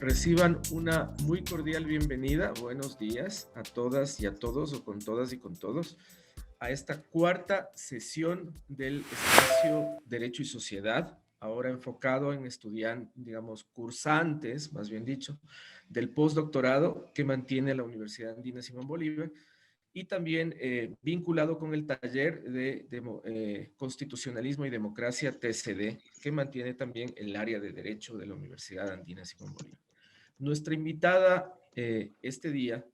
Reciban una muy cordial bienvenida, buenos días a todas y a todos, o con todas y con todos, a esta cuarta sesión del espacio Derecho y Sociedad, ahora enfocado en estudiantes, digamos, cursantes, más bien dicho, del postdoctorado que mantiene la Universidad Andina Simón Bolívar, y también vinculado con el taller de Constitucionalismo y Democracia TCD, que mantiene también el área de Derecho de la Universidad Andina Simón Bolívar. Nuestra invitada este día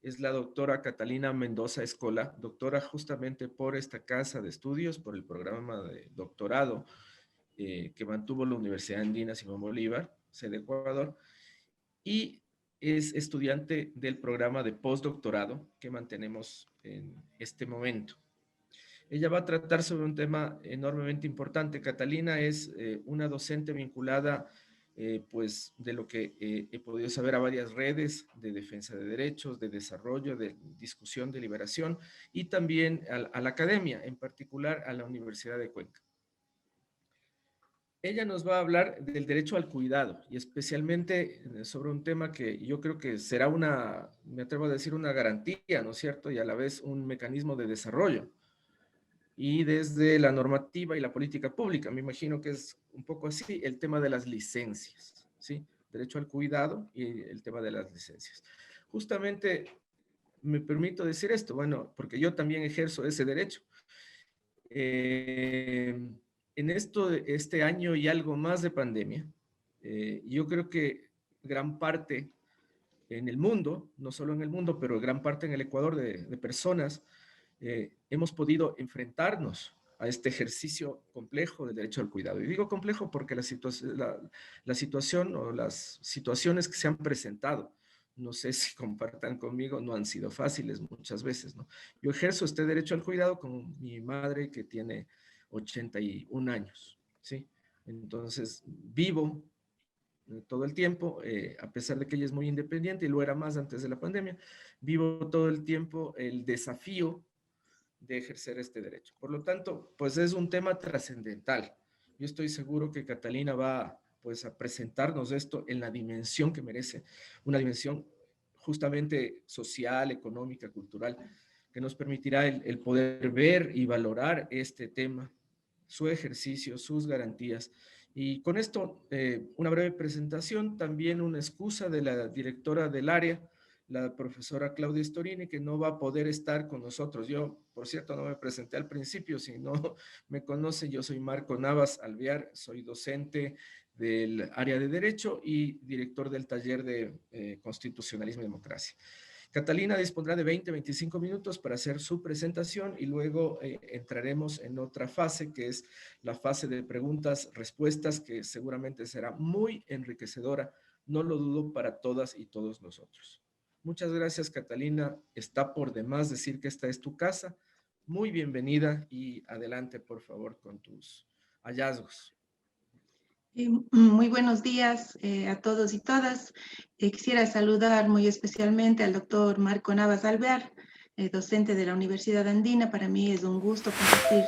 es la doctora Catalina Mendoza Escola, doctora justamente por esta casa de estudios, por el programa de doctorado que mantuvo la Universidad Andina Simón Bolívar, sede Ecuador, y es estudiante del programa de postdoctorado que mantenemos en este momento. Ella va a tratar sobre un tema enormemente importante. Catalina es una docente vinculada, pues, de lo que he podido saber, a varias redes de defensa de derechos, de desarrollo, de discusión, de liberación, y también a la academia, en particular a la Universidad de Cuenca. Ella nos va a hablar del derecho al cuidado y especialmente sobre un tema que yo creo que será una, me atrevo a decir, una garantía, ¿no es cierto? Y a la vez un mecanismo de desarrollo. Y desde la normativa y la política pública, me imagino que es un poco así, el tema de las licencias, ¿sí? Derecho al cuidado y el tema de las licencias. Justamente me permito decir esto, bueno, porque yo también ejerzo ese derecho. En este año y algo más de pandemia, yo creo que gran parte en el mundo, no solo en el mundo, pero gran parte en el Ecuador de personas, hemos podido enfrentarnos a este ejercicio complejo del derecho al cuidado. Y digo complejo porque la situación o las situaciones que se han presentado, no sé si compartan conmigo, no han sido fáciles muchas veces, ¿no? Yo ejerzo este derecho al cuidado con mi madre que tiene 81 años, ¿sí? Entonces, vivo todo el tiempo, a pesar de que ella es muy independiente y lo era más antes de la pandemia, vivo todo el tiempo el desafío de ejercer este derecho. Por lo tanto, pues es un tema trascendental. Yo estoy seguro que Catalina va pues a presentarnos esto en la dimensión que merece, una dimensión justamente social, económica, cultural, que nos permitirá el poder ver y valorar este tema, su ejercicio, sus garantías. Y con esto, una breve presentación, también una excusa de la directora del área, la profesora Claudia Storini, que no va a poder estar con nosotros. Yo, por cierto, no me presenté al principio, si no me conocen, yo soy Marco Navas Alvear, soy docente del área de Derecho y director del taller de Constitucionalismo y Democracia. Catalina dispondrá de 20-25 minutos para hacer su presentación y luego entraremos en otra fase, que es la fase de preguntas-respuestas, que seguramente será muy enriquecedora, no lo dudo, para todas y todos nosotros. Muchas gracias, Catalina. Está por demás decir que esta es tu casa. Muy bienvenida y adelante, por favor, con tus hallazgos. Muy buenos días a todos y todas. Quisiera saludar muy especialmente al doctor Marco Navas Alvear, docente de la Universidad Andina. Para mí es un gusto compartir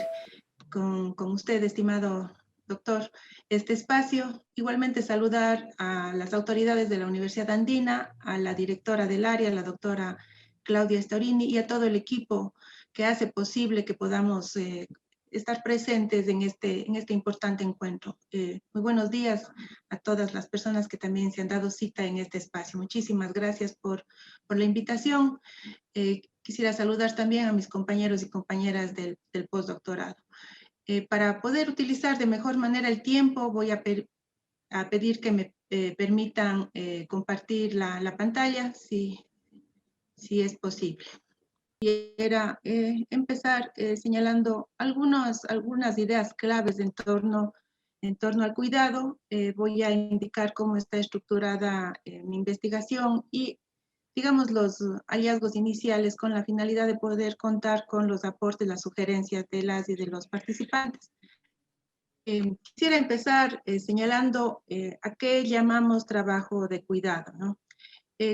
con usted, estimado doctor, este espacio. Igualmente saludar a las autoridades de la Universidad Andina, a la directora del área, la doctora Claudia Storini, y a todo el equipo que hace posible que podamos estar presentes en este importante encuentro. Muy buenos días a todas las personas que también se han dado cita en este espacio. Muchísimas gracias por la invitación. Quisiera saludar también a mis compañeros y compañeras del postdoctorado. Para poder utilizar de mejor manera el tiempo, voy a pedir que me permitan compartir la pantalla, si es posible. Quisiera empezar señalando algunas ideas claves en torno al cuidado. Voy a indicar cómo está estructurada mi investigación y, digamos, los hallazgos iniciales con la finalidad de poder contar con los aportes, las sugerencias de las y de los participantes. Quisiera empezar señalando a qué llamamos trabajo de cuidado, ¿no?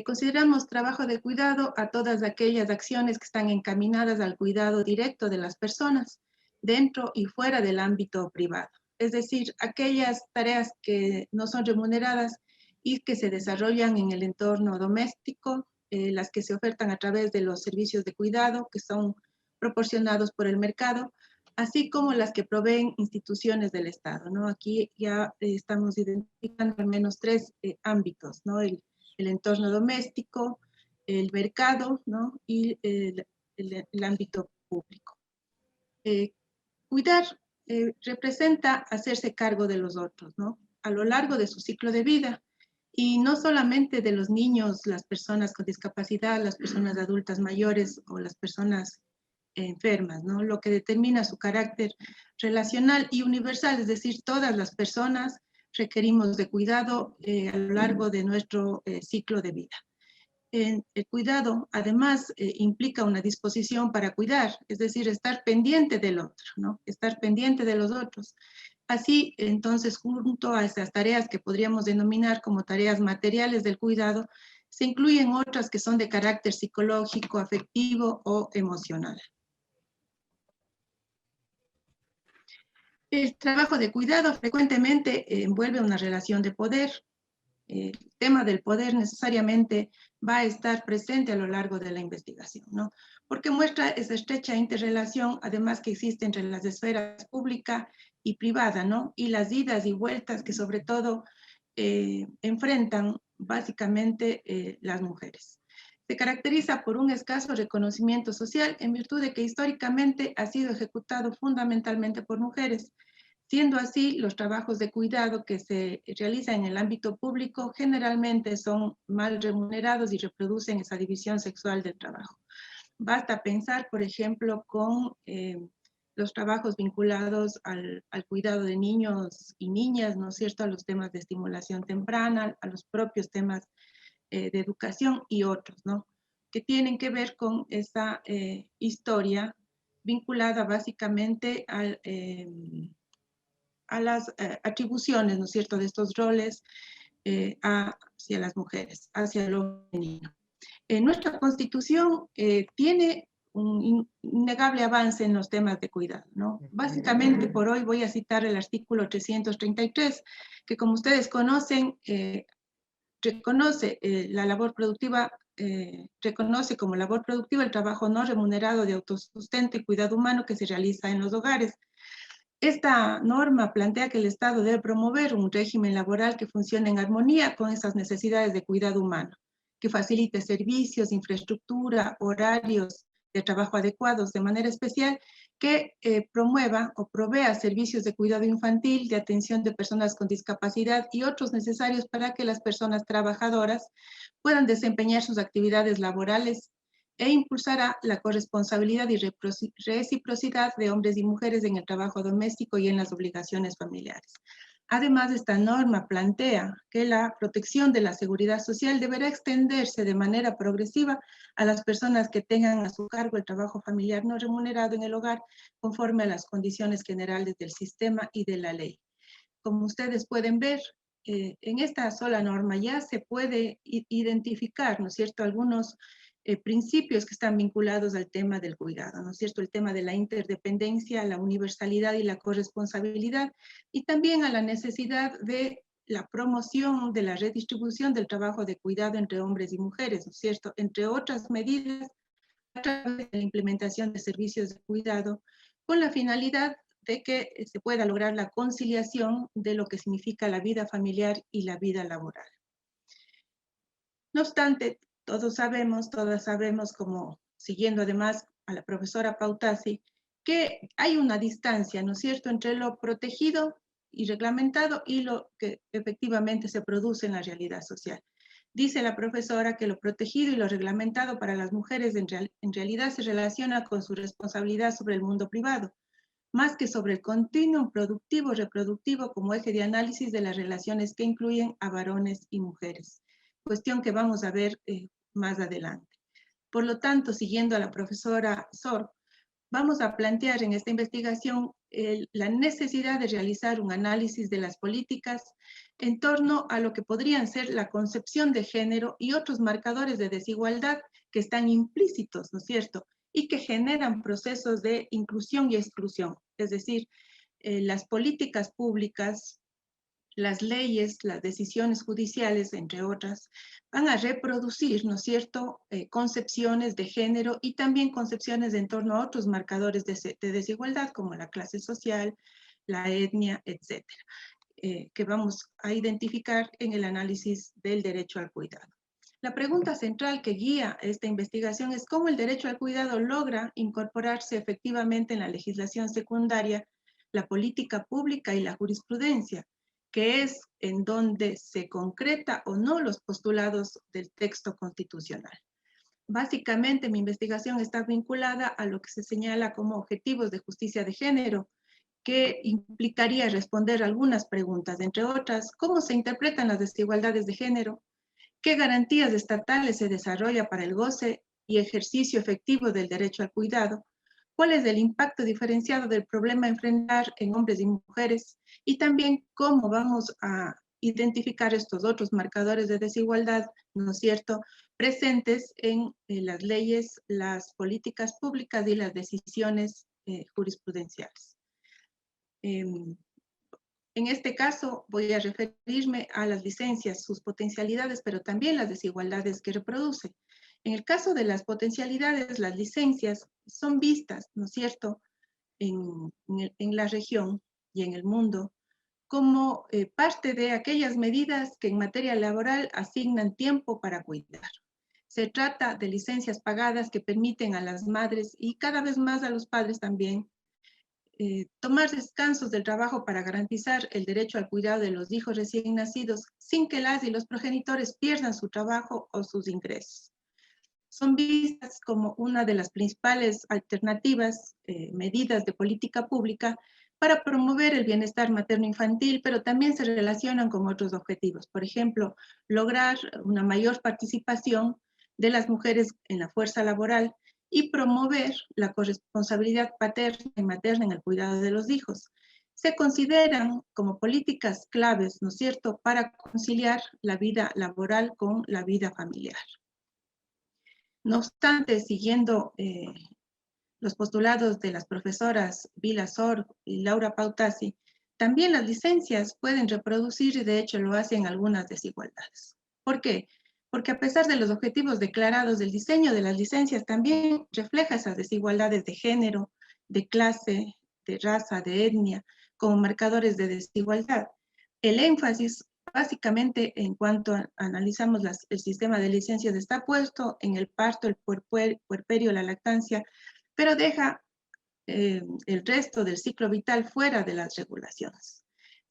Consideramos trabajo de cuidado a todas aquellas acciones que están encaminadas al cuidado directo de las personas dentro y fuera del ámbito privado. Es decir, aquellas tareas que no son remuneradas y que se desarrollan en el entorno doméstico, las que se ofertan a través de los servicios de cuidado que son proporcionados por el mercado, así como las que proveen instituciones del Estado, ¿no? Aquí ya estamos identificando al menos tres ámbitos, ¿no? El entorno doméstico, el mercado, ¿no? Y el ámbito público. Cuidar representa hacerse cargo de los otros, ¿no? A lo largo de su ciclo de vida. Y no solamente de los niños, las personas con discapacidad, las personas adultas mayores o las personas enfermas, ¿no? Lo que determina su carácter relacional y universal, es decir, todas las personas requerimos de cuidado a lo largo de nuestro ciclo de vida. El cuidado, además, implica una disposición para cuidar, es decir, estar pendiente del otro, ¿no? Estar pendiente de los otros. Así, entonces, junto a estas tareas que podríamos denominar como tareas materiales del cuidado, se incluyen otras que son de carácter psicológico, afectivo o emocional. El trabajo de cuidado frecuentemente envuelve una relación de poder. El tema del poder necesariamente va a estar presente a lo largo de la investigación, ¿no? Porque muestra esa estrecha interrelación, además que existe entre las esferas pública y privada, ¿no? Y las idas y vueltas que sobre todo enfrentan básicamente las mujeres. Se caracteriza por un escaso reconocimiento social en virtud de que históricamente ha sido ejecutado fundamentalmente por mujeres. Siendo así, los trabajos de cuidado que se realizan en el ámbito público generalmente son mal remunerados y reproducen esa división sexual del trabajo. Basta pensar, por ejemplo, con los trabajos vinculados al cuidado de niños y niñas, ¿no es cierto?, a los temas de estimulación temprana, a los propios temas de educación y otros, ¿no?, que tienen que ver con esa historia vinculada básicamente a las atribuciones, ¿no es cierto?, de estos roles hacia las mujeres, hacia lo femenino. Nuestra Constitución tiene un innegable avance en los temas de cuidado, ¿no? Básicamente, por hoy voy a citar el artículo 333, que como ustedes conocen, reconoce la labor productiva, reconoce como labor productiva el trabajo no remunerado de autosustento y cuidado humano que se realiza en los hogares. Esta norma plantea que el Estado debe promover un régimen laboral que funcione en armonía con esas necesidades de cuidado humano, que facilite servicios, infraestructura, horarios de trabajo adecuados, de manera especial que promueva o provea servicios de cuidado infantil, de atención de personas con discapacidad y otros necesarios para que las personas trabajadoras puedan desempeñar sus actividades laborales e impulsará la corresponsabilidad y reciprocidad de hombres y mujeres en el trabajo doméstico y en las obligaciones familiares. Además, esta norma plantea que la protección de la seguridad social deberá extenderse de manera progresiva a las personas que tengan a su cargo el trabajo familiar no remunerado en el hogar conforme a las condiciones generales del sistema y de la ley. Como ustedes pueden ver, en esta sola norma ya se puede identificar, ¿no es cierto?, algunos principios que están vinculados al tema del cuidado, ¿no es cierto?, el tema de la interdependencia, la universalidad y la corresponsabilidad, y también a la necesidad de la promoción de la redistribución del trabajo de cuidado entre hombres y mujeres, ¿no es cierto?, entre otras medidas a través de la implementación de servicios de cuidado con la finalidad de que se pueda lograr la conciliación de lo que significa la vida familiar y la vida laboral. No obstante, todas sabemos, como siguiendo además a la profesora Pautasi, que hay una distancia, ¿no es cierto?, entre lo protegido y reglamentado y lo que efectivamente se produce en la realidad social. Dice la profesora que lo protegido y lo reglamentado para las mujeres en realidad se relaciona con su responsabilidad sobre el mundo privado, más que sobre el continuum productivo-reproductivo como eje de análisis de las relaciones que incluyen a varones y mujeres, cuestión que vamos a ver más adelante. Por lo tanto, siguiendo a la profesora Sor, vamos a plantear en esta investigación la necesidad de realizar un análisis de las políticas en torno a lo que podrían ser la concepción de género y otros marcadores de desigualdad que están implícitos, ¿no es cierto?, y que generan procesos de inclusión y exclusión. Es decir, las políticas públicas las leyes, las decisiones judiciales, entre otras, van a reproducir, ¿no es cierto?, concepciones de género y también concepciones en torno a otros marcadores de desigualdad, como la clase social, la etnia, etcétera, que vamos a identificar en el análisis del derecho al cuidado. La pregunta central que guía esta investigación es cómo el derecho al cuidado logra incorporarse efectivamente en la legislación secundaria, la política pública y la jurisprudencia, que es en donde se concreta o no los postulados del texto constitucional. Básicamente, mi investigación está vinculada a lo que se señala como objetivos de justicia de género, que implicaría responder algunas preguntas, entre otras, ¿cómo se interpretan las desigualdades de género? ¿Qué garantías estatales se desarrolla para el goce y ejercicio efectivo del derecho al cuidado? ¿Cuál es el impacto diferenciado del problema a enfrentar en hombres y mujeres? Y también cómo vamos a identificar estos otros marcadores de desigualdad, ¿no es cierto?, presentes en las leyes, las políticas públicas y las decisiones jurisprudenciales. En este caso voy a referirme a las licencias, sus potencialidades, pero también las desigualdades que reproduce. En el caso de las potencialidades, las licencias son vistas, ¿no es cierto?, en la región y en el mundo como parte de aquellas medidas que en materia laboral asignan tiempo para cuidar. Se trata de licencias pagadas que permiten a las madres y cada vez más a los padres también tomar descansos del trabajo para garantizar el derecho al cuidado de los hijos recién nacidos sin que las y los progenitores pierdan su trabajo o sus ingresos. Son vistas como una de las principales alternativas, medidas de política pública para promover el bienestar materno-infantil, pero también se relacionan con otros objetivos. Por ejemplo, lograr una mayor participación de las mujeres en la fuerza laboral y promover la corresponsabilidad paterna y materna en el cuidado de los hijos. Se consideran como políticas claves, ¿no es cierto?, para conciliar la vida laboral con la vida familiar. No obstante, siguiendo los postulados de las profesoras Vila Sor y Laura Pautasi, también las licencias pueden reproducir, y de hecho lo hacen, algunas desigualdades. ¿Por qué? Porque a pesar de los objetivos declarados, del diseño de las licencias también refleja esas desigualdades de género, de clase, de raza, de etnia, como marcadores de desigualdad. El énfasis, básicamente, en cuanto analizamos el sistema de licencias, está puesto en el parto, el puerperio, la lactancia, pero deja el resto del ciclo vital fuera de las regulaciones.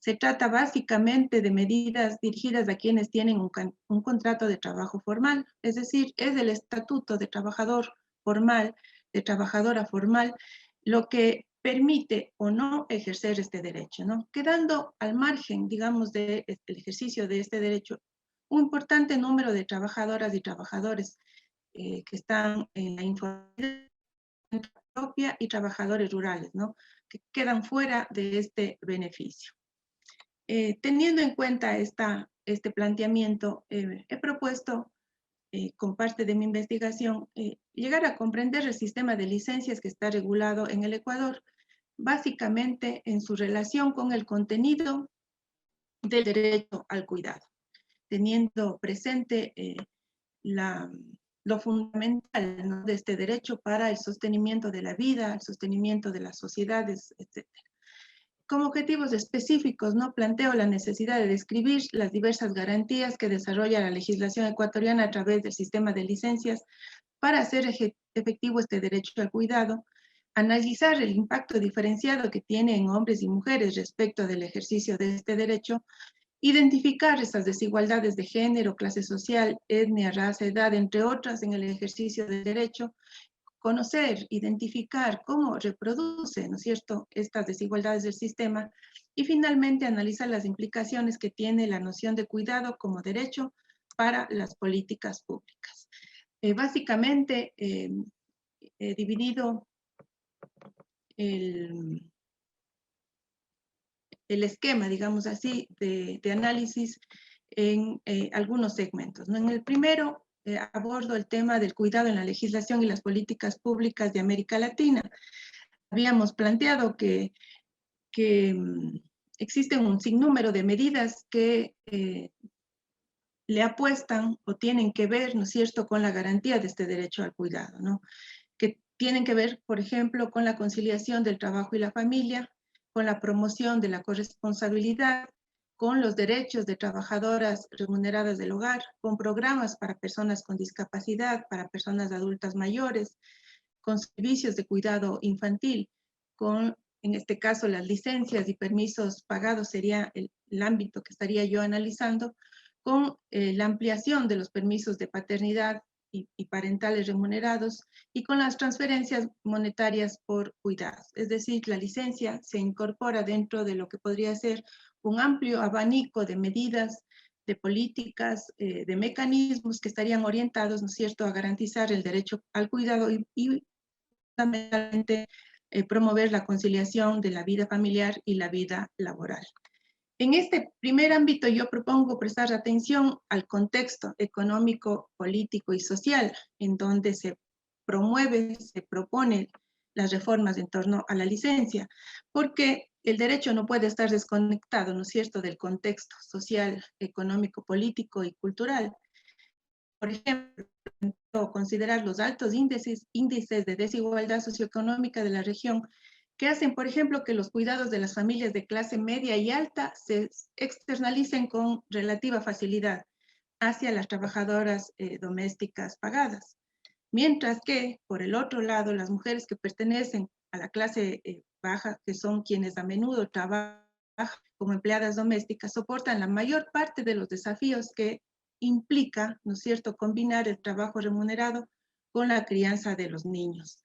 Se trata básicamente de medidas dirigidas a quienes tienen un contrato de trabajo formal, es decir, es el estatuto de trabajador formal, de trabajadora formal, lo que permite o no ejercer este derecho, ¿no? Quedando al margen, digamos, del ejercicio de este derecho, un importante número de trabajadoras y trabajadores que están en la informalidad propia y trabajadores rurales, ¿no?, que quedan fuera de este beneficio. Teniendo en cuenta este planteamiento, he propuesto, con parte de mi investigación, llegar a comprender el sistema de licencias que está regulado en el Ecuador, básicamente en su relación con el contenido del derecho al cuidado, teniendo presente lo fundamental, ¿no?, de este derecho para el sostenimiento de la vida, el sostenimiento de las sociedades, etc. Como objetivos específicos, ¿no?, planteo la necesidad de describir las diversas garantías que desarrolla la legislación ecuatoriana a través del sistema de licencias para hacer efectivo este derecho al cuidado, analizar el impacto diferenciado que tiene en hombres y mujeres respecto del ejercicio de este derecho, identificar esas desigualdades de género, clase social, etnia, raza, edad, entre otras, en el ejercicio del derecho, conocer, identificar cómo reproduce, ¿no es cierto?, estas desigualdades del sistema, y finalmente analizar las implicaciones que tiene la noción de cuidado como derecho para las políticas públicas. Básicamente, he dividido el esquema, digamos así, de análisis en algunos segmentos, ¿no? En el primero, abordo el tema del cuidado en la legislación y las políticas públicas de América Latina. Habíamos planteado que existen un sinnúmero de medidas que le apuestan o tienen que ver, ¿no es cierto?, con la garantía de este derecho al cuidado, ¿no? Que tienen que ver, por ejemplo, con la conciliación del trabajo y la familia, con la promoción de la corresponsabilidad, con los derechos de trabajadoras remuneradas del hogar, con programas para personas con discapacidad, para personas adultas mayores, con servicios de cuidado infantil, con, en este caso, las licencias y permisos pagados sería el ámbito que estaría yo analizando, con la ampliación de los permisos de paternidad y parentales remunerados y con las transferencias monetarias por cuidados. Es decir, la licencia se incorpora dentro de lo que podría ser un amplio abanico de medidas, de políticas, de mecanismos que estarían orientados, ¿no es cierto?, a garantizar el derecho al cuidado y fundamentalmente promover la conciliación de la vida familiar y la vida laboral. En este primer ámbito yo propongo prestar atención al contexto económico, político y social en donde se promueve, se propone las reformas en torno a la licencia, porque el derecho no puede estar desconectado, ¿no es cierto?, del contexto social, económico, político y cultural. Por ejemplo, considerar los altos índices de desigualdad socioeconómica de la región que hacen, por ejemplo, que los cuidados de las familias de clase media y alta se externalicen con relativa facilidad hacia las trabajadoras domésticas pagadas. Mientras que, por el otro lado, las mujeres que pertenecen a la clase baja, que son quienes a menudo trabajan como empleadas domésticas, soportan la mayor parte de los desafíos que implica, ¿no es cierto?, combinar el trabajo remunerado con la crianza de los niños.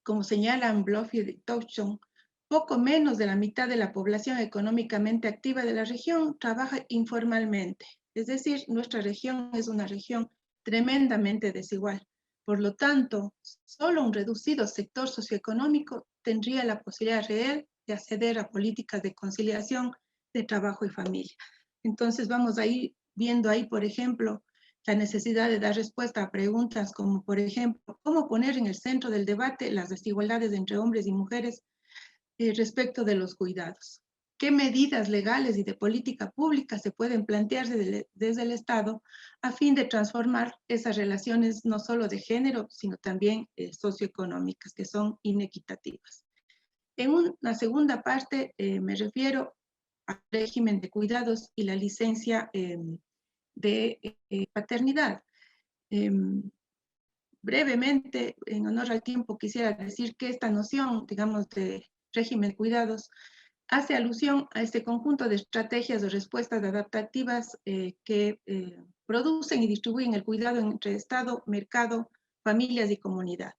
Como señalan Bluff y Touchstone, poco menos de la mitad de la población económicamente activa de la región trabaja informalmente. Es decir, nuestra región es una región tremendamente desigual. Por lo tanto, solo un reducido sector socioeconómico tendría la posibilidad real de acceder a políticas de conciliación de trabajo y familia. Entonces vamos a ir viendo ahí, por ejemplo, la necesidad de dar respuesta a preguntas como, por ejemplo, cómo poner en el centro del debate las desigualdades entre hombres y mujeres respecto de los cuidados. ¿Qué medidas legales y de política pública se pueden plantear desde el Estado a fin de transformar esas relaciones no solo de género, sino también socioeconómicas, que son inequitativas? En una segunda parte me refiero al régimen de cuidados y la licencia de paternidad. Brevemente, en honor al tiempo, quisiera decir que esta noción, digamos, de régimen de cuidados hace alusión a este conjunto de estrategias o respuestas adaptativas que producen y distribuyen el cuidado entre Estado, mercado, familias y comunidad.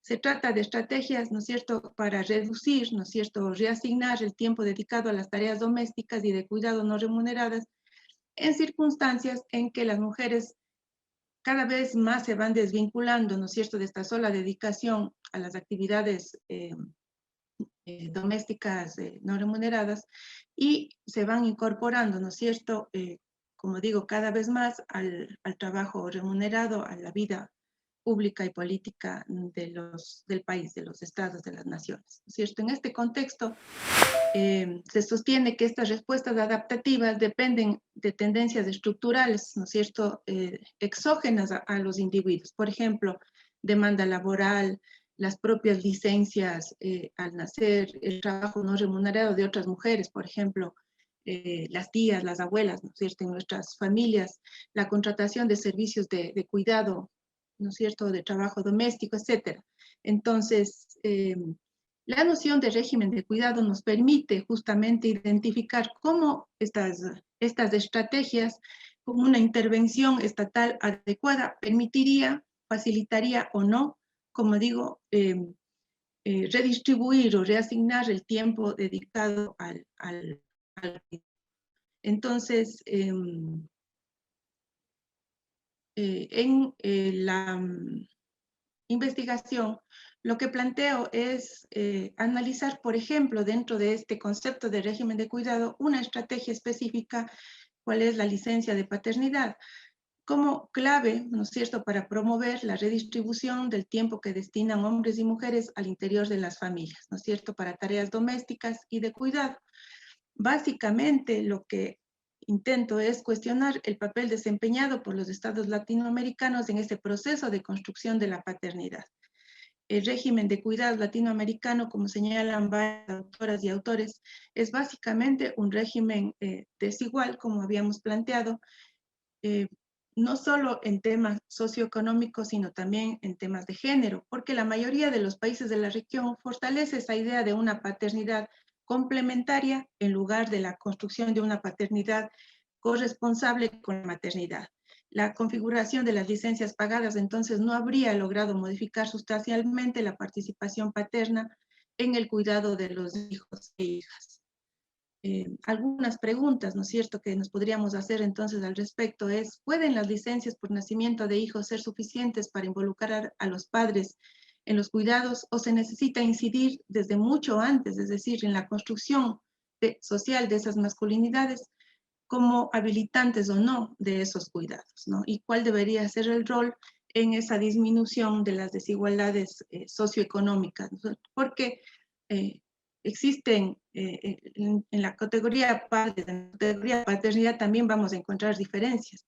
Se trata de estrategias, ¿no es cierto?, para reducir, ¿no es cierto?, reasignar el tiempo dedicado a las tareas domésticas y de cuidado no remuneradas en circunstancias en que las mujeres cada vez más se van desvinculando, ¿no es cierto?, de esta sola dedicación a las actividades domésticas no remuneradas y se van incorporando, ¿no es cierto?, como digo, cada vez más al trabajo remunerado, a la vida pública y política del país, de los estados, de las naciones, ¿no es cierto? En este contexto, se sostiene que estas respuestas adaptativas dependen de tendencias estructurales, ¿no es cierto?, exógenas a los individuos. Por ejemplo, demanda laboral, las propias licencias al nacer, el trabajo no remunerado de otras mujeres, por ejemplo, las tías, las abuelas, ¿no es cierto?, en nuestras familias, la contratación de servicios de cuidado, ¿no es cierto?, de trabajo doméstico, etcétera. Entonces, la noción de régimen de cuidado nos permite justamente identificar cómo estas estrategias, como una intervención estatal adecuada, permitiría, facilitaría o no, como digo, redistribuir o reasignar el tiempo dedicado al cuidado. Entonces, en la investigación, lo que planteo es analizar, por ejemplo, dentro de este concepto de régimen de cuidado, una estrategia específica, cuál es la licencia de paternidad. como clave, ¿no es cierto?, para promover la redistribución del tiempo que destinan hombres y mujeres al interior de las familias, ¿no es cierto?, para tareas domésticas y de cuidado. Básicamente, lo que intento es cuestionar el papel desempeñado por los estados latinoamericanos en este proceso de construcción de la paternidad. El régimen de cuidado latinoamericano, como señalan varias autoras y autores, es básicamente un régimen desigual, como habíamos planteado, eh, no solo en temas socioeconómicos, sino también en temas de género, porque la mayoría de los países de la región fortalece esa idea de una paternidad complementaria en lugar de la construcción de una paternidad corresponsable con la maternidad. La configuración de las licencias pagadas entonces no habría logrado modificar sustancialmente la participación paterna en el cuidado de los hijos e hijas. Algunas preguntas, ¿no es cierto?, que nos podríamos hacer entonces al respecto es, ¿pueden las licencias por nacimiento de hijos ser suficientes para involucrar a los padres en los cuidados o se necesita incidir desde mucho antes, es decir, en la construcción social de esas masculinidades como habilitantes o no de esos cuidados, ¿no? Y cuál debería ser el rol en esa disminución de las desigualdades socioeconómicas, ¿no? Porque existen en la categoría padres, en la categoría paternidad también vamos a encontrar diferencias.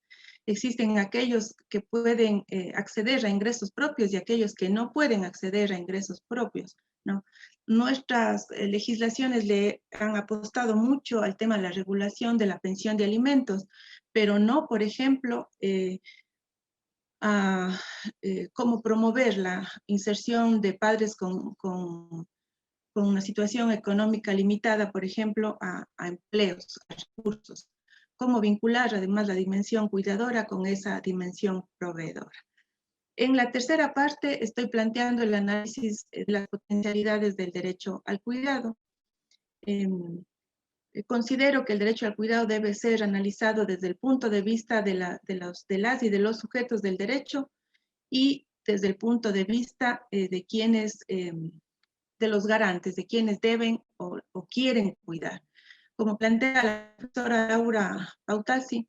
Existen aquellos que pueden acceder a ingresos propios y aquellos que no pueden acceder a ingresos propios, ¿no? Nuestras legislaciones le han apostado mucho al tema de la regulación de la pensión de alimentos, pero no, por ejemplo, a cómo promover la inserción de padres con una situación económica limitada, por ejemplo, a empleos, a recursos. Cómo vincular además la dimensión cuidadora con esa dimensión proveedora. En la tercera parte estoy planteando el análisis de las potencialidades del derecho al cuidado. Considero que el derecho al cuidado debe ser analizado desde el punto de vista de las y de los sujetos del derecho y desde el punto de vista de quienes, de los garantes, de quienes deben o quieren cuidar. Como plantea la profesora Laura Pautasi,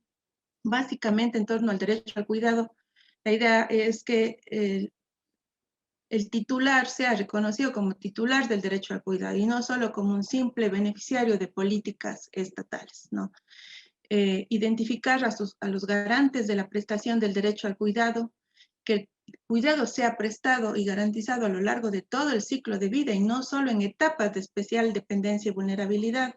básicamente en torno al derecho al cuidado, la idea es que el titular sea reconocido como titular del derecho al cuidado y no solo como un simple beneficiario de políticas estatales, ¿no? Identificar a los garantes de la prestación del derecho al cuidado, que el cuidado sea prestado y garantizado a lo largo de todo el ciclo de vida y no solo en etapas de especial dependencia y vulnerabilidad,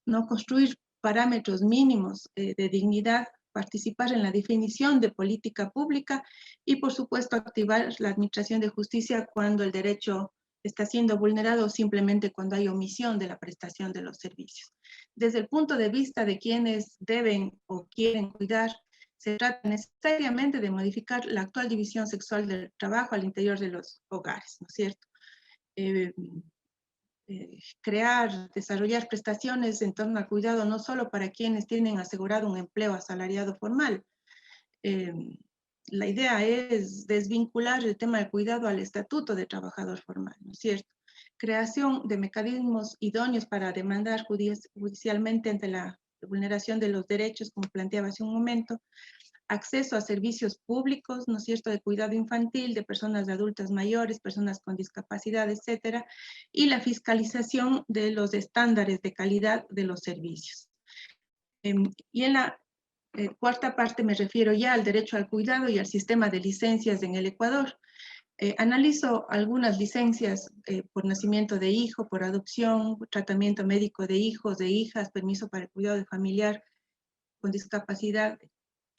no construir parámetros mínimos de dignidad, participar en la definición de política pública y, por supuesto, activar la administración de justicia cuando el derecho está siendo vulnerado o simplemente cuando hay omisión de la prestación de los servicios. Desde el punto de vista de quienes deben o quieren cuidar, se trata necesariamente de modificar la actual división sexual del trabajo al interior de los hogares, ¿no es cierto? Crear, desarrollar prestaciones en torno al cuidado no solo para quienes tienen asegurado un empleo asalariado formal. La idea es desvincular el tema del cuidado al estatuto de trabajador formal, ¿no es cierto? Creación de mecanismos idóneos para demandar judicialmente ante la vulneración de los derechos, como planteaba hace un momento, acceso a servicios públicos, ¿no es cierto?, de cuidado infantil, de personas adultas mayores, personas con discapacidad, etcétera, y la fiscalización de los estándares de calidad de los servicios. Y en la cuarta parte me refiero ya al derecho al cuidado y al sistema de licencias en el Ecuador. Analizo algunas licencias por nacimiento de hijo, por adopción, tratamiento médico de hijos, de hijas, permiso para el cuidado de familiar con discapacidad,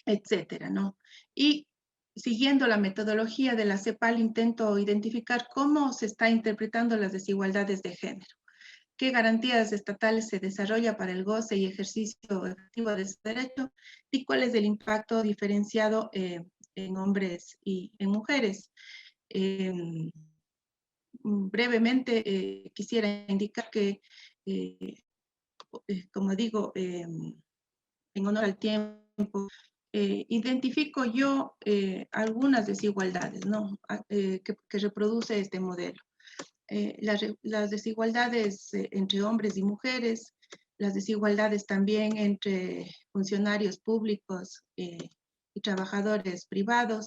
etcétera, ¿no? Y siguiendo la metodología de la CEPAL, intento identificar cómo se está interpretando las desigualdades de género, qué garantías estatales se desarrolla para el goce y ejercicio efectivo de ese derecho y cuál es el impacto diferenciado en hombres y en mujeres. Brevemente quisiera indicar que, como digo, en honor al tiempo, identifico yo algunas desigualdades, ¿no?, que reproduce este modelo. Las desigualdades entre hombres y mujeres, las desigualdades también entre funcionarios públicos y trabajadores privados,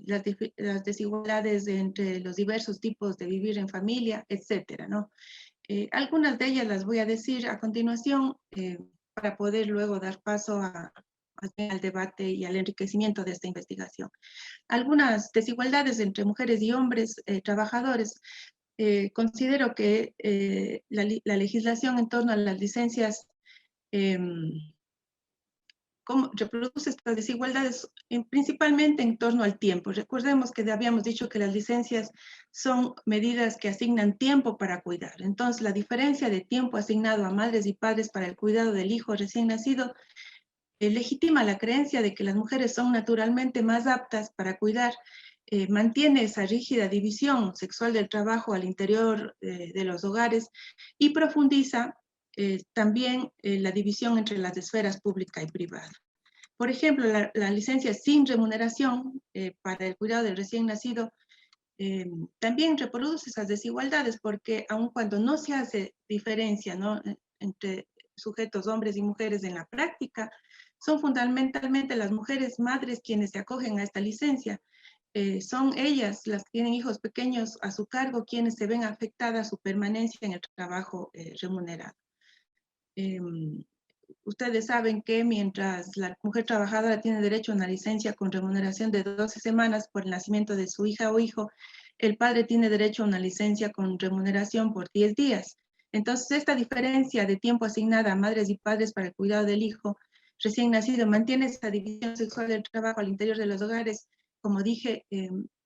las desigualdades entre los diversos tipos de vivir en familia, etcétera, ¿no? Algunas de ellas las voy a decir a continuación para poder luego dar paso al debate y al enriquecimiento de esta investigación. Algunas desigualdades entre mujeres y hombres trabajadores. Considero que la legislación en torno a las licencias cómo reproduce estas desigualdades principalmente en torno al tiempo. Recordemos que habíamos dicho que las licencias son medidas que asignan tiempo para cuidar. Entonces, la diferencia de tiempo asignado a madres y padres para el cuidado del hijo recién nacido legitima la creencia de que las mujeres son naturalmente más aptas para cuidar, mantiene esa rígida división sexual del trabajo al interior de los hogares y profundiza también la división entre las esferas pública y privada. Por ejemplo, la licencia sin remuneración para el cuidado del recién nacido también reproduce esas desigualdades porque aun cuando no se hace diferencia, ¿no?, entre sujetos hombres y mujeres en la práctica, son fundamentalmente las mujeres madres quienes se acogen a esta licencia. Son ellas las que tienen hijos pequeños a su cargo quienes se ven afectadas su permanencia en el trabajo remunerado. Ustedes saben que mientras la mujer trabajadora tiene derecho a una licencia con remuneración de 12 semanas por el nacimiento de su hija o hijo, el padre tiene derecho a una licencia con remuneración por 10 días. Entonces, esta diferencia de tiempo asignada a madres y padres para el cuidado del hijo recién nacido mantiene esa división sexual del trabajo al interior de los hogares, como dije,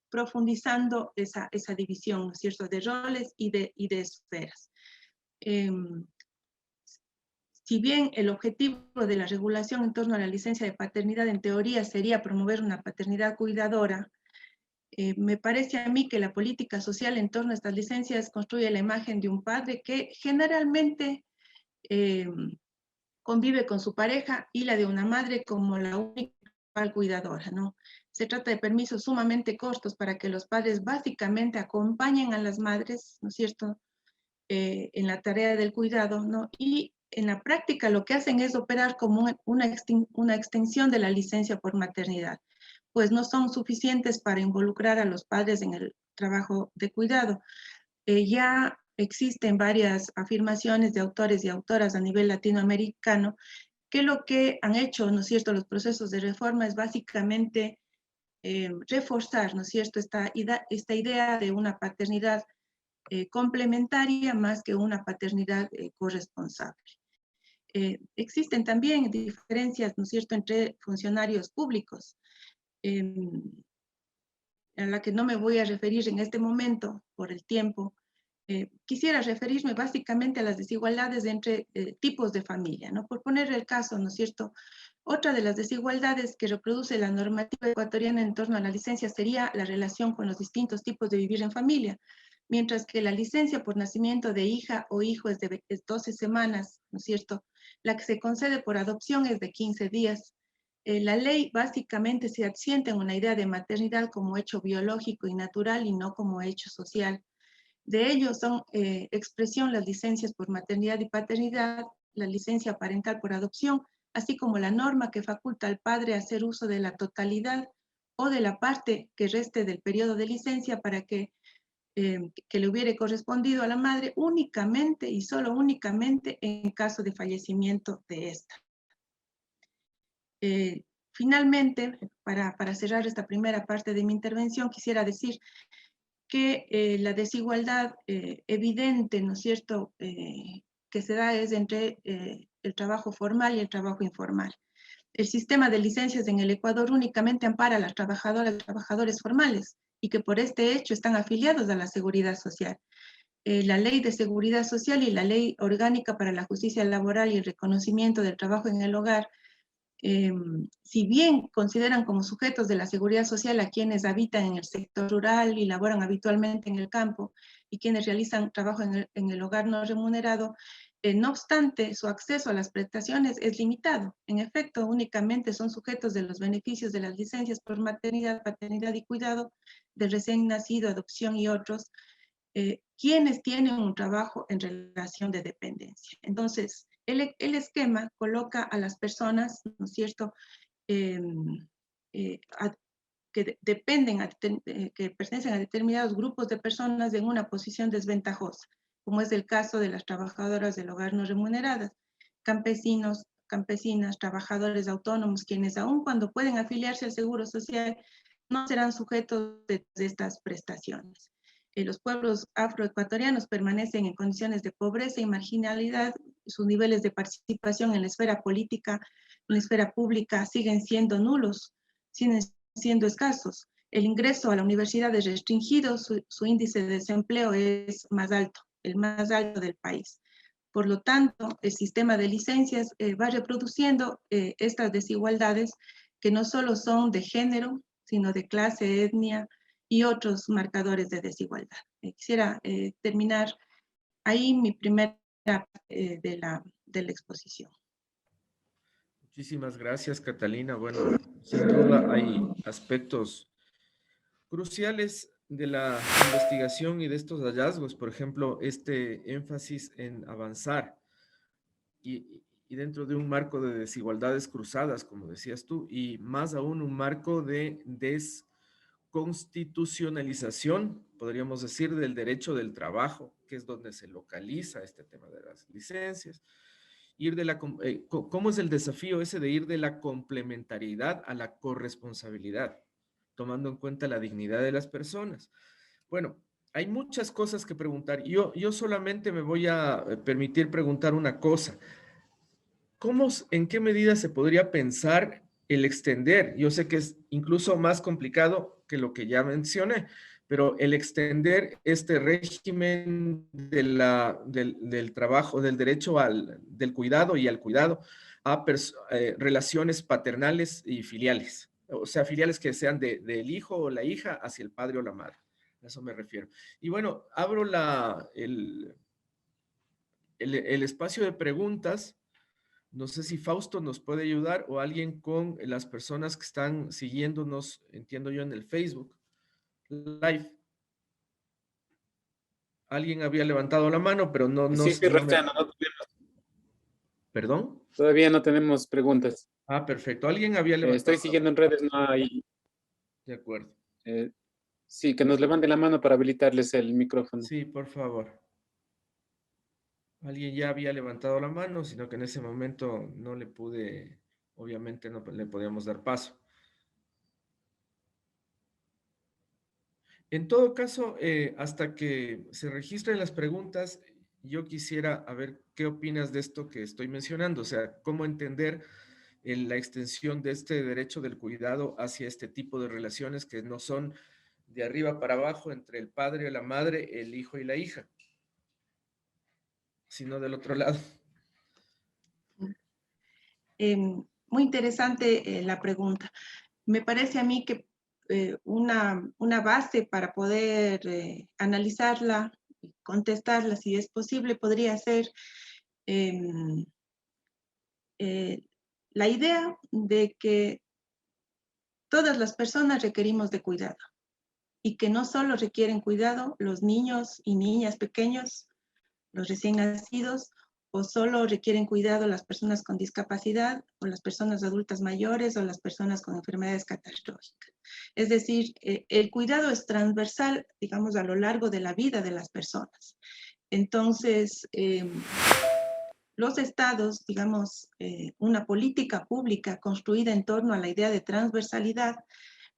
profundizando esa división, ¿no es cierto?, de roles y de esferas. Si bien el objetivo de la regulación en torno a la licencia de paternidad en teoría sería promover una paternidad cuidadora, me parece a mí que la política social en torno a estas licencias construye la imagen de un padre que generalmente convive con su pareja y la de una madre como la única cuidadora, ¿no? Se trata de permisos sumamente cortos para que los padres básicamente acompañen a las madres, ¿no es cierto?, en la tarea del cuidado, ¿no? Y en la práctica lo que hacen es operar como una extensión de la licencia por maternidad, pues no son suficientes para involucrar a los padres en el trabajo de cuidado. Ya existen varias afirmaciones de autores y autoras a nivel latinoamericano que lo que han hecho, ¿no es cierto?, los procesos de reforma es básicamente reforzar, ¿no es cierto?, esta idea de una paternidad complementaria más que una paternidad corresponsable. Existen también diferencias, ¿no es cierto?, entre funcionarios públicos, a la que no me voy a referir en este momento por el tiempo. Quisiera referirme básicamente a las desigualdades entre tipos de familia, ¿no? Por poner el caso, ¿no es cierto? Otra de las desigualdades que reproduce la normativa ecuatoriana en torno a la licencia sería la relación con los distintos tipos de vivir en familia. Mientras que la licencia por nacimiento de hija o hijo es de 12 semanas, ¿no es cierto? La que se concede por adopción es de 15 días. La ley básicamente se asienta en una idea de maternidad como hecho biológico y natural y no como hecho social. De ello son expresión las licencias por maternidad y paternidad, la licencia parental por adopción, así como la norma que faculta al padre a hacer uso de la totalidad o de la parte que reste del periodo de licencia para que le hubiere correspondido a la madre únicamente y solo únicamente en caso de fallecimiento de esta. Finalmente, para cerrar esta primera parte de mi intervención, quisiera decir que la desigualdad evidente, ¿no es cierto?, que se da es entre el trabajo formal y el trabajo informal. El sistema de licencias en el Ecuador únicamente ampara a las trabajadoras y trabajadores formales y que por este hecho están afiliados a la Seguridad Social. La Ley de Seguridad Social y la Ley Orgánica para la Justicia Laboral y el Reconocimiento del Trabajo en el Hogar, si bien consideran como sujetos de la seguridad social a quienes habitan en el sector rural y laboran habitualmente en el campo y quienes realizan trabajo en el hogar no remunerado, no obstante, su acceso a las prestaciones es limitado. En efecto, únicamente son sujetos de los beneficios de las licencias por maternidad, paternidad y cuidado del recién nacido, adopción y otros, quienes tienen un trabajo en relación de dependencia. Entonces, el esquema coloca a las personas, ¿no es cierto?, que pertenecen a determinados grupos de personas en una posición desventajosa, como es el caso de las trabajadoras del hogar no remuneradas, campesinos, campesinas, trabajadores autónomos, quienes aun cuando pueden afiliarse al Seguro Social, no serán sujetos de estas prestaciones. Los pueblos afroecuatorianos permanecen en condiciones de pobreza y marginalidad, sus niveles de participación en la esfera política, en la esfera pública, siguen siendo nulos, siguen siendo escasos. El ingreso a la universidad es restringido, su índice de desempleo es más alto, el más alto del país. Por lo tanto, el sistema de licencias va reproduciendo estas desigualdades que no solo son de género, sino de clase, etnia y otros marcadores de desigualdad. Quisiera terminar ahí mi primera de la exposición. Muchísimas gracias, Catalina. Bueno, sin duda hay aspectos cruciales de la investigación y de estos hallazgos. Por ejemplo, este énfasis en avanzar y dentro de un marco de desigualdades cruzadas, como decías tú, y más aún un marco de desconstitucionalización, podríamos decir, del derecho del trabajo, que es donde se localiza este tema de las licencias. ¿Cómo es el desafío ese de ir de la complementariedad a la corresponsabilidad, tomando en cuenta la dignidad de las personas? Bueno, hay muchas cosas que preguntar. Yo solamente me voy a permitir preguntar una cosa. ¿En qué medida se podría pensar el extender? Yo sé que es incluso más complicado que lo que ya mencioné, pero el extender este régimen del trabajo, del derecho del cuidado y al cuidado a relaciones paternales y filiales, o sea, filiales que sean del hijo o la hija hacia el padre o la madre. A eso me refiero. Y bueno, abro el espacio de preguntas. No sé si Fausto nos puede ayudar o alguien con las personas que están siguiéndonos, entiendo yo, en el Facebook Live. Alguien había levantado la mano, pero Sí, sí, no me... Roxana, ¿Perdón? todavía no tenemos preguntas. Ah, perfecto. Alguien había levantado Estoy la siguiendo mano. en redes, no hay. De acuerdo. eh, sí, que nos levante la mano para habilitarles el micrófono. Sí, por favor. Alguien ya había levantado la mano, sino que en ese momento no le pude, obviamente no le podíamos dar paso. En todo caso, hasta que se registren las preguntas, yo quisiera a ver qué opinas de esto que estoy mencionando, o sea, cómo entender la extensión de este derecho del cuidado hacia este tipo de relaciones que no son de arriba para abajo entre el padre y la madre, el hijo y la hija, sino del otro lado. Muy interesante la pregunta. Me parece a mí que una base para poder analizarla y contestarla, si es posible, podría ser em, eh, la idea de que todas las personas requerimos de cuidado y que no solo requieren cuidado los niños y niñas pequeños, los recién nacidos, o solo requieren cuidado las personas con discapacidad, o las personas adultas mayores, o las personas con enfermedades catastróficas. Es decir, el cuidado es transversal, digamos, a lo largo de la vida de las personas. Entonces, los estados, digamos, una política pública construida en torno a la idea de transversalidad,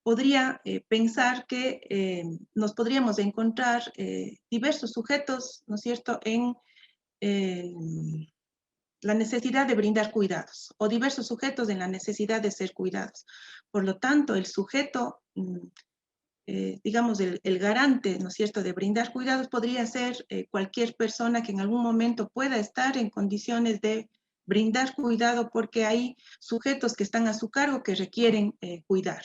podría pensar que nos podríamos encontrar diversos sujetos, ¿no es cierto?, en la necesidad de brindar cuidados o diversos sujetos en la necesidad de ser cuidados. Por lo tanto, el sujeto, digamos, el garante, ¿no es cierto?, de brindar cuidados podría ser cualquier persona que en algún momento pueda estar en condiciones de brindar cuidado porque hay sujetos que están a su cargo que requieren cuidar.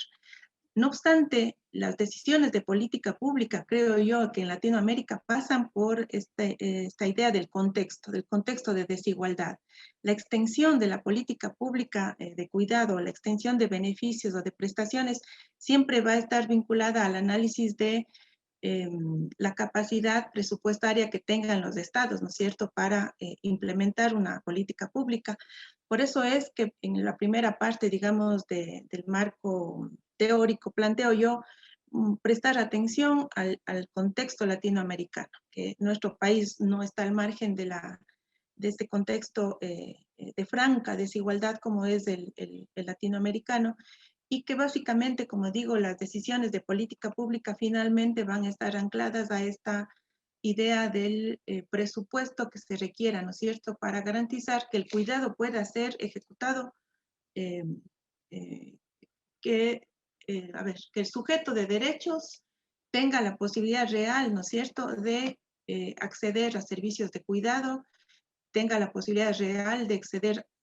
No obstante, las decisiones de política pública, creo yo, que en Latinoamérica pasan por esta idea del contexto de desigualdad. La extensión de la política pública de cuidado, la extensión de beneficios o de prestaciones, siempre va a estar vinculada al análisis de la capacidad presupuestaria que tengan los estados, ¿no es cierto?, para implementar una política pública. Por eso es que en la primera parte, digamos, del marco teórico, planteo yo prestar atención al contexto latinoamericano, que nuestro país no está al margen de este contexto de franca desigualdad como es el latinoamericano, y que básicamente, como digo, las decisiones de política pública finalmente van a estar ancladas a esta idea del presupuesto que se requiera, ¿no es cierto?, para garantizar que el cuidado pueda ser ejecutado, eh, eh, que el sujeto de derechos tenga la posibilidad real, ¿no es cierto?, de acceder a servicios de cuidado, tenga la posibilidad real de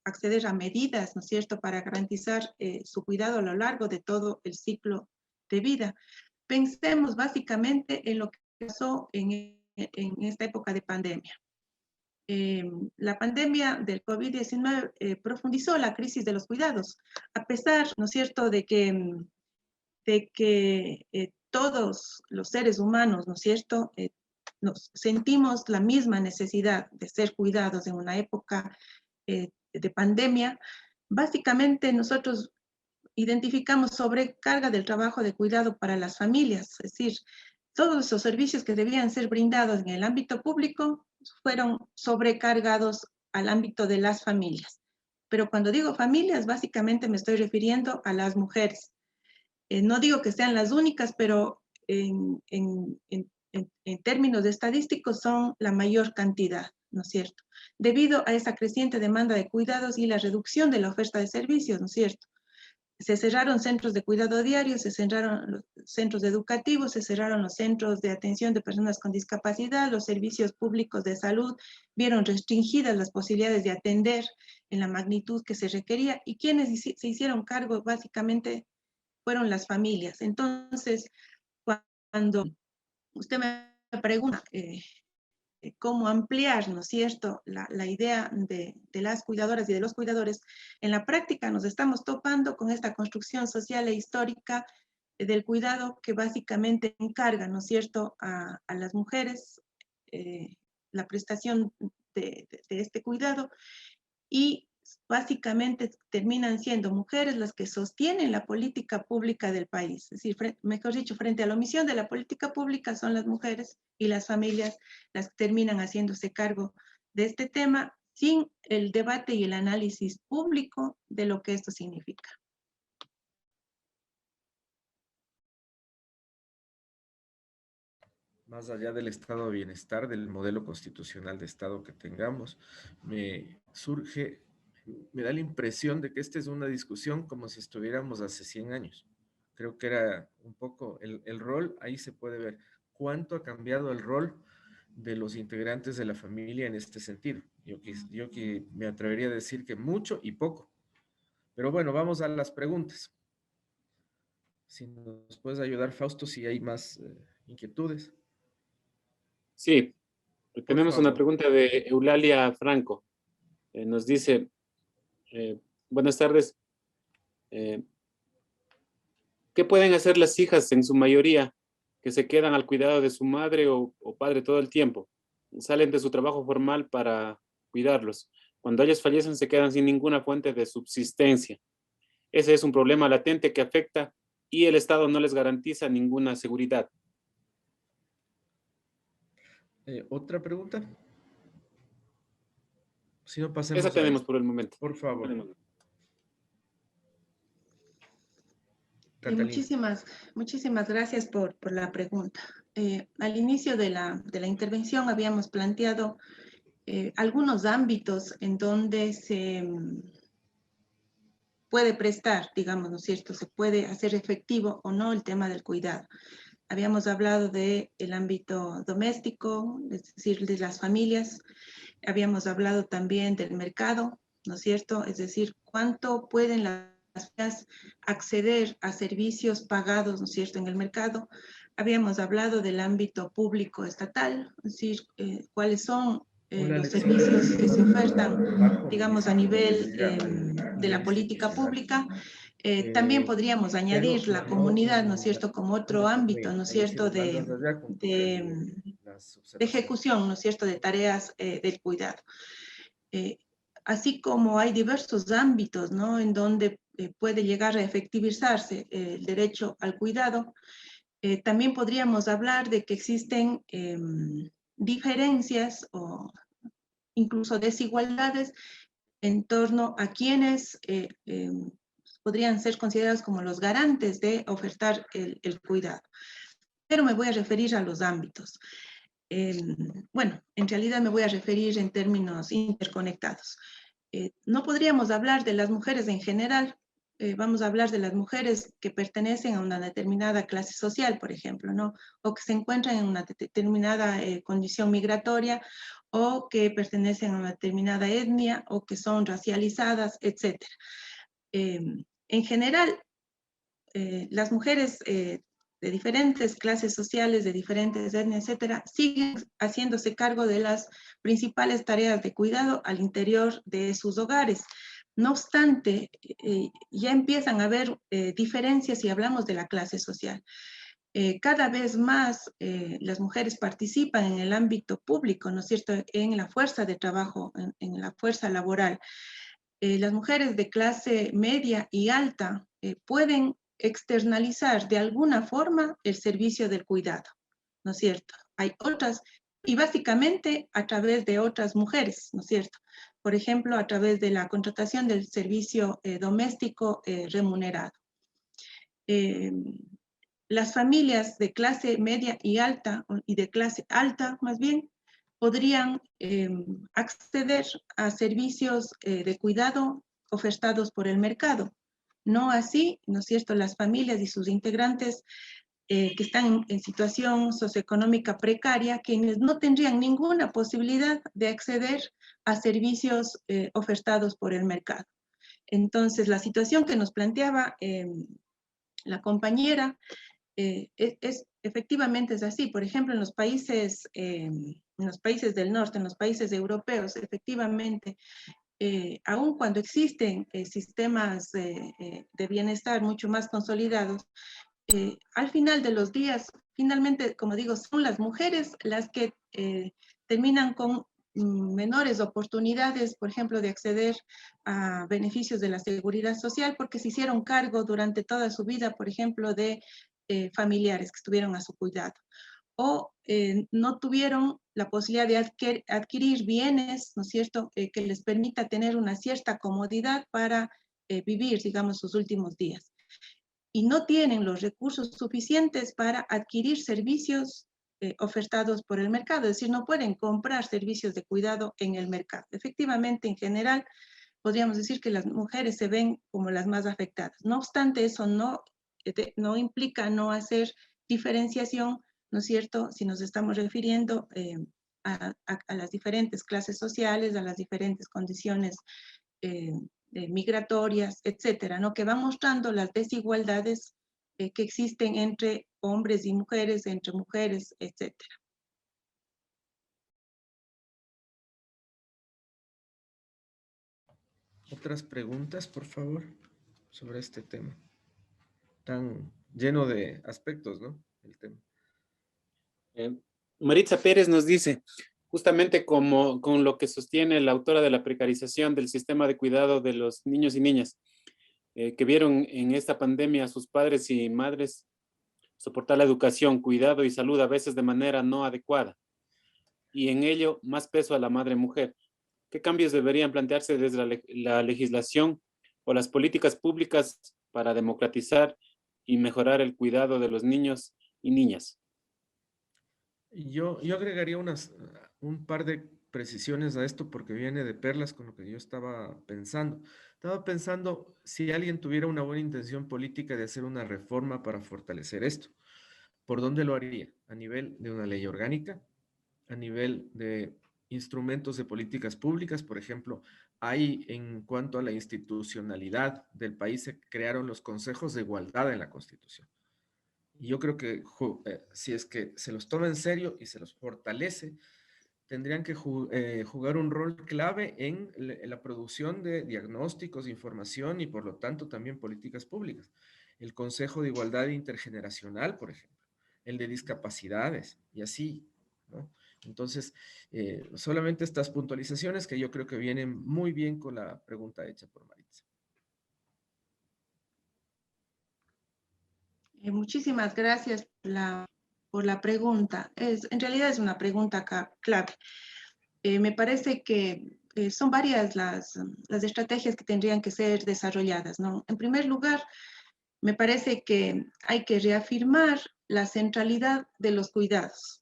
acceder a medidas, ¿no es cierto?, para garantizar su cuidado a lo largo de todo el ciclo de vida. Pensemos básicamente en lo que pasó en esta época de pandemia. La pandemia del COVID-19 profundizó la crisis de los cuidados, a pesar, ¿no es cierto?, de que todos los seres humanos, ¿no es cierto?, nos sentimos la misma necesidad de ser cuidados en una época de pandemia. Básicamente nosotros identificamos sobrecarga del trabajo de cuidado para las familias, es decir, todos esos servicios que debían ser brindados en el ámbito público fueron sobrecargados al ámbito de las familias. Pero cuando digo familias, básicamente me estoy refiriendo a las mujeres. No digo que sean las únicas, pero en términos de estadísticos son la mayor cantidad, ¿no es cierto? Debido a esa creciente demanda de cuidados y la reducción de la oferta de servicios, ¿no es cierto? Se cerraron centros de cuidado diario, se cerraron los centros educativos, se cerraron los centros de atención de personas con discapacidad, los servicios públicos de salud vieron restringidas las posibilidades de atender en la magnitud que se requería, y quienes se hicieron cargo básicamente fueron las familias. Entonces, cuando usted me pregunta cómo ampliar, ¿no es cierto?, la idea de las cuidadoras y de los cuidadores, en la práctica nos estamos topando con esta construcción social e histórica del cuidado que básicamente encarga, ¿no es cierto?, a las mujeres la prestación de este cuidado, y básicamente terminan siendo mujeres las que sostienen la política pública del país. Es decir, mejor dicho, frente a la omisión de la política pública son las mujeres y las familias las que terminan haciéndose cargo de este tema sin el debate y el análisis público de lo que esto significa. Más allá del estado de bienestar, del modelo constitucional de estado que tengamos, me da la impresión de que esta es una discusión como si estuviéramos hace 100 años. Creo que era un poco el rol, ahí se puede ver cuánto ha cambiado el rol de los integrantes de la familia en este sentido. Yo que me atrevería a decir que mucho y poco. Pero bueno, vamos a las preguntas. Si nos puedes ayudar, Fausto, si hay más inquietudes. Sí, Por tenemos una favor. pregunta de Eulalia Franco. Nos dice, buenas tardes, ¿qué pueden hacer las hijas en su mayoría que se quedan al cuidado de su madre o padre todo el tiempo? Salen de su trabajo formal para cuidarlos. Cuando ellas fallecen se quedan sin ninguna fuente de subsistencia. Ese es un problema latente que afecta y el Estado no les garantiza ninguna seguridad. ¿Otra pregunta? Si no, pasemos Esa a tenemos esto. por el momento. Por favor. Catalina. Muchísimas gracias por la pregunta. Al inicio de la intervención habíamos planteado algunos ámbitos en donde se puede prestar, digamos, ¿no es cierto?, se puede hacer efectivo o no el tema del cuidado. Habíamos hablado del ámbito doméstico, es decir, de las familias. Habíamos hablado también del mercado, ¿no es cierto? Es decir, cuánto pueden las familias acceder a servicios pagados, ¿no es cierto?, en el mercado. Habíamos hablado del ámbito público estatal, es decir, cuáles son los servicios que se ofertan, digamos, a nivel de la política pública. También podríamos añadir la comunidad, ¿no es cierto?, como otro ámbito, ¿no es cierto?, de ejecución, ¿no es cierto?, de tareas del cuidado. así como hay diversos ámbitos, ¿no?, en donde puede llegar a efectivizarse el derecho al cuidado, también podríamos hablar de que existen diferencias o incluso desigualdades en torno a quienes podrían ser considerados como los garantes de ofertar el cuidado. Pero me voy a referir a los ámbitos. Bueno, en realidad me voy a referir en términos interconectados. No podríamos hablar de las mujeres en general, vamos a hablar de las mujeres que pertenecen a una determinada clase social, por ejemplo, ¿no? O que se encuentran en una determinada condición migratoria, o que pertenecen a una determinada etnia, o que son racializadas, etc. En general, las mujeres de diferentes clases sociales, de diferentes etnias, etcétera, siguen haciéndose cargo de las principales tareas de cuidado al interior de sus hogares. No obstante, ya empiezan a haber diferencias si hablamos de la clase social. Cada vez más las mujeres participan en el ámbito público, ¿no es cierto?, en la fuerza de trabajo, en la fuerza laboral. Las mujeres de clase media y alta pueden externalizar de alguna forma el servicio del cuidado, ¿no es cierto? Hay otras, y básicamente a través de otras mujeres, ¿no es cierto? Por ejemplo, a través de la contratación del servicio doméstico remunerado. Las familias de clase media y alta, y de clase alta más bien, podrían acceder a servicios de cuidado ofertados por el mercado. No así, ¿no es cierto?, las familias y sus integrantes que están en situación socioeconómica precaria, quienes no tendrían ninguna posibilidad de acceder a servicios ofertados por el mercado. Entonces, la situación que nos planteaba la compañera efectivamente es así. Por ejemplo, en los países del norte, en los países europeos, efectivamente, aun cuando existen sistemas de bienestar mucho más consolidados, al final de los días, finalmente, como digo, son las mujeres las que terminan con menores oportunidades, por ejemplo, de acceder a beneficios de la seguridad social, porque se hicieron cargo durante toda su vida, por ejemplo, de familiares que estuvieron a su cuidado, o no tuvieron la posibilidad de adquirir bienes, ¿no es cierto?, que les permita tener una cierta comodidad para vivir, digamos, sus últimos días. Y no tienen los recursos suficientes para adquirir servicios ofertados por el mercado, es decir, no pueden comprar servicios de cuidado en el mercado. Efectivamente, en general, podríamos decir que las mujeres se ven como las más afectadas. No obstante, eso no implica no hacer diferenciación, ¿no es cierto?, si nos estamos refiriendo a las diferentes clases sociales, a las diferentes condiciones migratorias, etcétera, ¿no?, que van mostrando las desigualdades que existen entre hombres y mujeres, entre mujeres, etcétera. ¿Otras preguntas, por favor, sobre este tema? Tan lleno de aspectos, ¿no?, el tema. Maritza Pérez nos dice, justamente como con lo que sostiene la autora de la precarización del sistema de cuidado de los niños y niñas, que vieron en esta pandemia a sus padres y madres soportar la educación, cuidado y salud a veces de manera no adecuada, y en ello más peso a la madre mujer. ¿Qué cambios deberían plantearse desde la legislación o las políticas públicas para democratizar y mejorar el cuidado de los niños y niñas? Yo agregaría un par de precisiones a esto porque viene de perlas con lo que yo estaba pensando. Estaba pensando si alguien tuviera una buena intención política de hacer una reforma para fortalecer esto, ¿por dónde lo haría? ¿A nivel de una ley orgánica? ¿A nivel de instrumentos de políticas públicas? Por ejemplo, hay en cuanto a la institucionalidad del país, se crearon los consejos de igualdad en la Constitución. Y yo creo que si es que se los toma en serio y se los fortalece, tendrían que jugar un rol clave en la producción de diagnósticos, información y por lo tanto también políticas públicas. El Consejo de Igualdad Intergeneracional, por ejemplo, el de discapacidades y así, ¿no? Entonces, solamente estas puntualizaciones que yo creo que vienen muy bien con la pregunta hecha por Maritza. Muchísimas gracias por la pregunta. En realidad es una pregunta clave. Me parece que son varias las estrategias que tendrían que ser desarrolladas, ¿no? En primer lugar, me parece que hay que reafirmar la centralidad de los cuidados.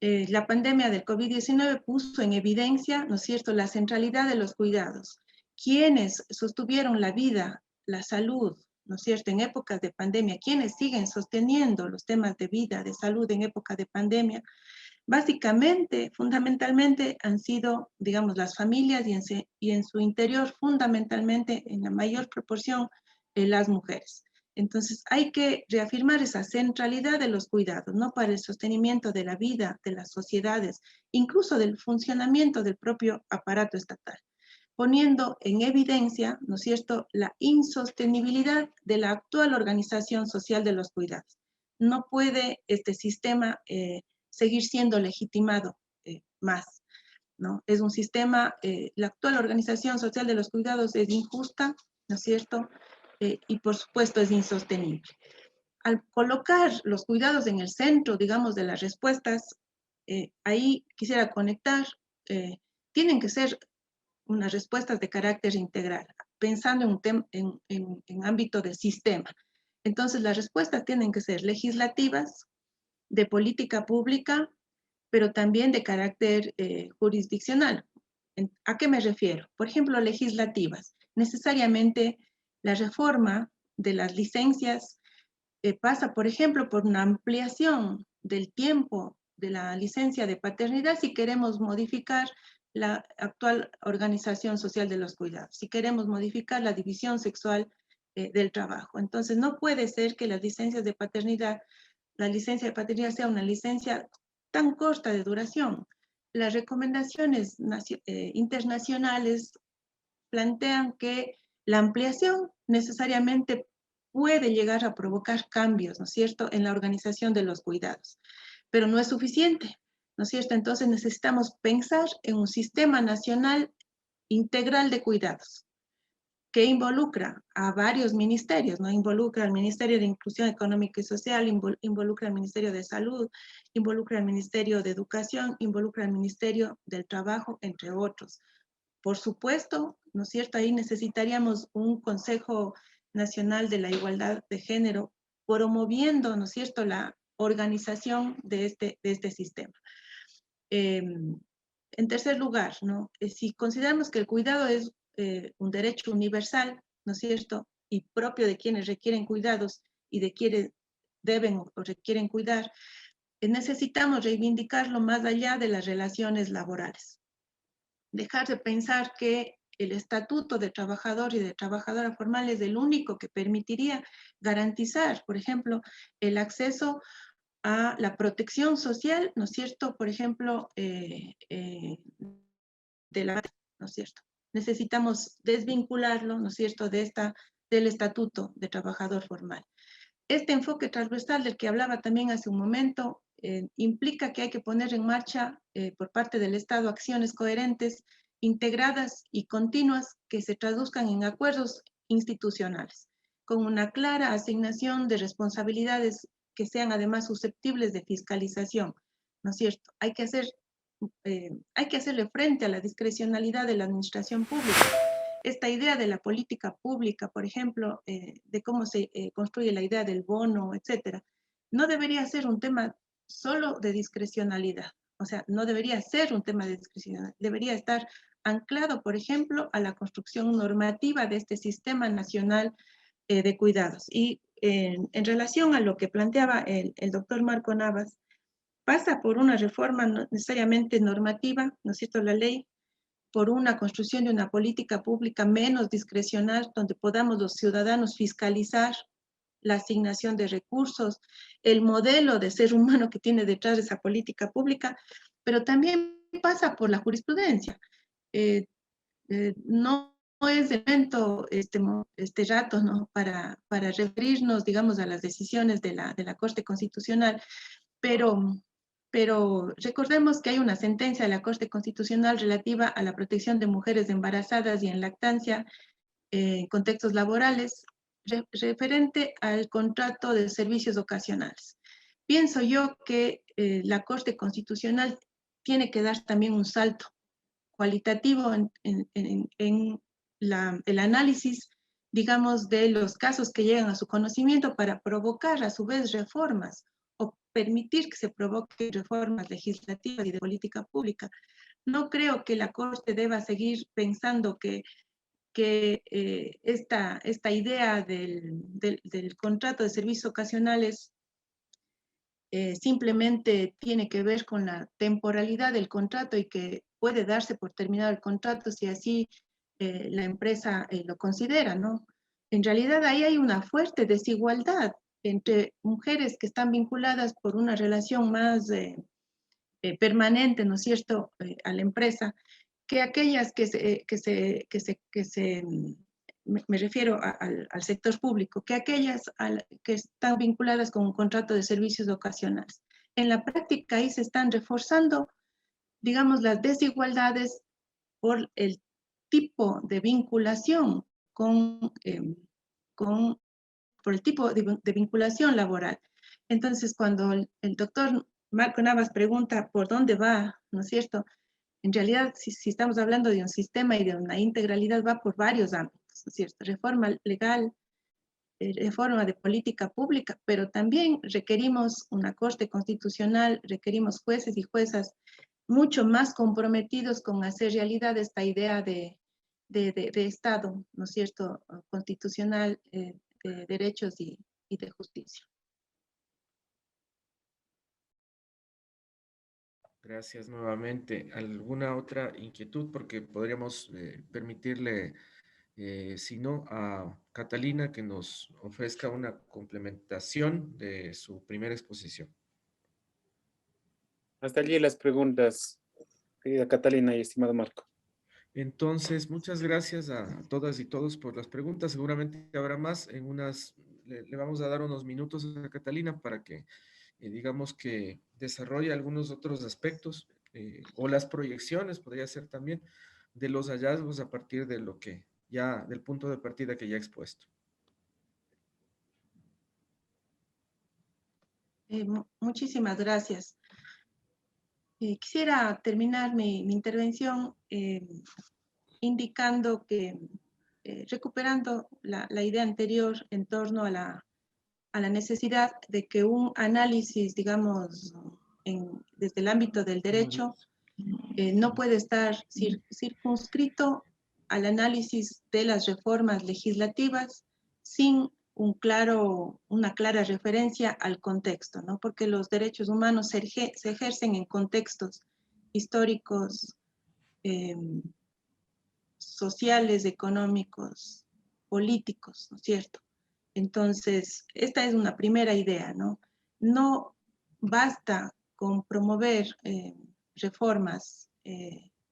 La pandemia del COVID-19 puso en evidencia, ¿no es cierto?, la centralidad de los cuidados. Quienes sostuvieron la vida, la salud, ¿no es cierto?, en épocas de pandemia, quienes siguen sosteniendo los temas de vida, de salud en época de pandemia, básicamente, fundamentalmente han sido, digamos, las familias y en su interior, fundamentalmente, en la mayor proporción, las mujeres. Entonces, hay que reafirmar esa centralidad de los cuidados, ¿no? Para el sostenimiento de la vida, de las sociedades, incluso del funcionamiento del propio aparato estatal, poniendo en evidencia, ¿no es cierto?, la insostenibilidad de la actual organización social de los cuidados. No puede este sistema seguir siendo legitimado más, ¿no? Es un sistema, la actual organización social de los cuidados es injusta, ¿no es cierto?, y por supuesto es insostenible. Al colocar los cuidados en el centro, digamos, de las respuestas, ahí quisiera conectar, tienen que ser unas respuestas de carácter integral, pensando en ámbito de sistema. Entonces, las respuestas tienen que ser legislativas, de política pública, pero también de carácter jurisdiccional. ¿A qué me refiero? Por ejemplo, legislativas. Necesariamente la reforma de las licencias pasa, por ejemplo, por una ampliación del tiempo de la licencia de paternidad si queremos modificar la actual organización social de los cuidados, si queremos modificar la división sexual del trabajo. Entonces, no puede ser que las licencias de paternidad, la licencia de paternidad sea una licencia tan corta de duración. Las recomendaciones internacionales plantean que la ampliación necesariamente puede llegar a provocar cambios, ¿no es cierto?, en la organización de los cuidados, pero no es suficiente, ¿no es cierto? Entonces necesitamos pensar en un sistema nacional integral de cuidados que involucra a varios ministerios, ¿no? Involucra al Ministerio de Inclusión Económica y Social, involucra al Ministerio de Salud, involucra al Ministerio de Educación, involucra al Ministerio del Trabajo, entre otros. Por supuesto, ¿no es cierto? Ahí necesitaríamos un Consejo Nacional de la Igualdad de Género promoviendo, ¿no es cierto?, la organización de este sistema. En tercer lugar, ¿no? Si consideramos que el cuidado es un derecho universal, ¿no es cierto?, y propio de quienes requieren cuidados y de quienes deben o requieren cuidar, necesitamos reivindicarlo más allá de las relaciones laborales. Dejar de pensar que el estatuto de trabajador y de trabajadora formal es el único que permitiría garantizar, por ejemplo, el acceso a la protección social, ¿no es cierto? Por ejemplo, ¿no es cierto? Necesitamos desvincularlo, ¿no es cierto?, del estatuto de trabajador formal. Este enfoque transversal del que hablaba también hace un momento implica que hay que poner en marcha por parte del Estado acciones coherentes, integradas y continuas que se traduzcan en acuerdos institucionales, con una clara asignación de responsabilidades que sean además susceptibles de fiscalización, ¿no es cierto? Hay que hacerle frente a la discrecionalidad de la administración pública. Esta idea de la política pública, por ejemplo, de cómo se construye la idea del bono, etcétera, no debería ser un tema solo de discrecionalidad. O sea, no debería ser un tema de discrecionalidad. Debería estar anclado, por ejemplo, a la construcción normativa de este Sistema Nacional de Cuidados. Y en relación a lo que planteaba el doctor Marco Navas, pasa por una reforma no necesariamente normativa, ¿no es cierto?, la ley, por una construcción de una política pública menos discrecional, donde podamos los ciudadanos fiscalizar la asignación de recursos, el modelo de ser humano que tiene detrás de esa política pública, pero también pasa por la jurisprudencia. No es evento este rato, ¿no?, para referirnos, digamos, a las decisiones de la Corte Constitucional, pero pero recordemos que hay una sentencia de la Corte Constitucional relativa a la protección de mujeres embarazadas y en lactancia en contextos laborales, referente al contrato de servicios ocasionales. Pienso yo que la Corte Constitucional tiene que dar también un salto cualitativo en el análisis, digamos, de los casos que llegan a su conocimiento para provocar a su vez reformas o permitir que se provoquen reformas legislativas y de política pública. No creo que la Corte deba seguir pensando que esta idea del contrato de servicios ocasionales simplemente tiene que ver con la temporalidad del contrato y que puede darse por terminado el contrato si así la empresa lo considera, ¿no? En realidad ahí hay una fuerte desigualdad entre mujeres que están vinculadas por una relación más permanente, ¿no es cierto?, a la empresa, que aquellas me refiero al sector público, que aquellas que están vinculadas con un contrato de servicios ocasionales. En la práctica ahí se están reforzando, digamos, las desigualdades por el tipo de vinculación por el tipo de vinculación laboral. Entonces, cuando el doctor Marco Navas pregunta por dónde va, ¿no es cierto?, en realidad, si estamos hablando de un sistema y de una integralidad, va por varios ámbitos, ¿no es cierto? Reforma legal, reforma de política pública, pero también requerimos una Corte Constitucional, requerimos jueces y juezas mucho más comprometidos con hacer realidad esta idea de Estado, ¿no es cierto?, constitucional, de derechos y de justicia. Gracias nuevamente. ¿Alguna otra inquietud? Porque podríamos permitirle, si no, a Catalina que nos ofrezca una complementación de su primera exposición. Hasta allí las preguntas, querida Catalina y estimado Marco. Entonces, muchas gracias a todas y todos por las preguntas. Seguramente habrá más. Le vamos a dar unos minutos a Catalina para que, digamos que desarrolle algunos otros aspectos o las proyecciones, podría ser también, de los hallazgos a partir de lo que ya, del punto de partida que ya he expuesto. Muchísimas gracias. Quisiera terminar mi intervención indicando que, recuperando la idea anterior en torno a la necesidad de que un análisis, digamos, desde el ámbito del derecho, no puede estar circunscrito al análisis de las reformas legislativas sin una clara referencia al contexto, ¿no? Porque los derechos humanos se ejercen en contextos históricos, sociales, económicos, políticos, ¿no es cierto? Entonces, esta es una primera idea, ¿no? No basta con promover reformas